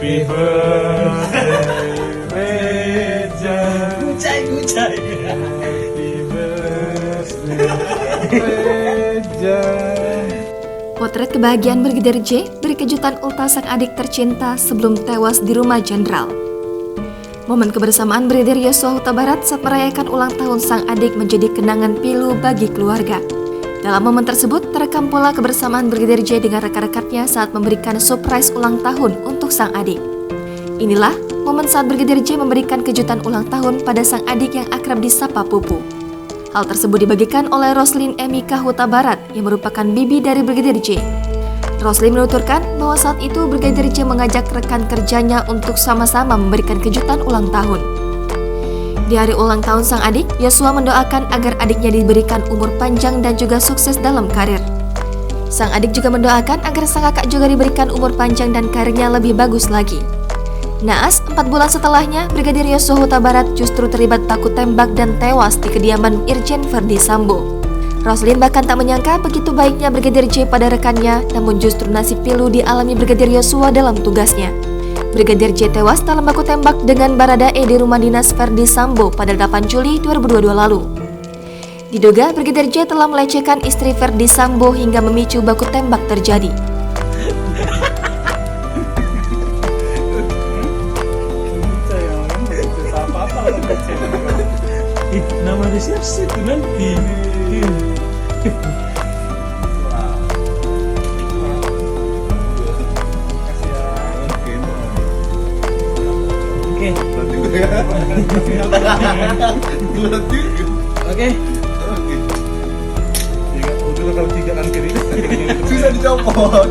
Happy birthday, Reja. Gucai. Happy birthday, Reja. Potret kebahagiaan Brigadir J beri kejutan ulta sang adik tercinta sebelum tewas di rumah jenderal. Momen kebersamaan Brigadir Yosua Huta Barat saat merayakan ulang tahun sang adik menjadi kenangan pilu bagi keluarga. Dalam momen tersebut, terekam pula kebersamaan Brigadir J dengan rekan-rekannya saat memberikan surprise ulang tahun untuk sang adik. Inilah momen saat Brigadir J memberikan kejutan ulang tahun pada sang adik yang akrab disapa Pupu. Hal tersebut dibagikan oleh Roslin Emika Huta Barat yang merupakan bibi dari Brigadir J. Roslin menuturkan bahwa saat itu Brigadir J mengajak rekan kerjanya untuk sama-sama memberikan kejutan ulang tahun. Di hari ulang tahun sang adik, Yosua mendoakan agar adiknya diberikan umur panjang dan juga sukses dalam karir. Sang adik juga mendoakan agar sang kakak juga diberikan umur panjang dan karirnya lebih bagus lagi. Naas, 4 bulan setelahnya, Brigadir Yosua Huta Barat justru terlibat baku tembak dan tewas di kediaman Irjen Verdi Sambo. Roslin bahkan tak menyangka begitu baiknya Brigadir J pada rekannya, namun justru nasib pilu dialami Brigadir Yosua dalam tugasnya. Brigadir J tewas dalam baku tembak dengan Baradae di rumah dinas Verdi Sambo pada 8 Juli 2022 lalu. Diduga Brigadir J telah melecehkan istri Verdi Sambo hingga memicu baku tembak terjadi. Nama resepsi itu nanti. Oke. Udah kalau 3 kan kiri. Susah dicopot.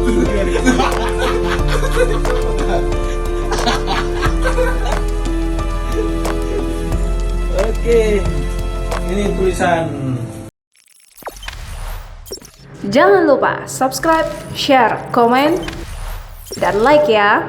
Oke. Ini tulisan. Jangan lupa subscribe, share, komen, dan like ya.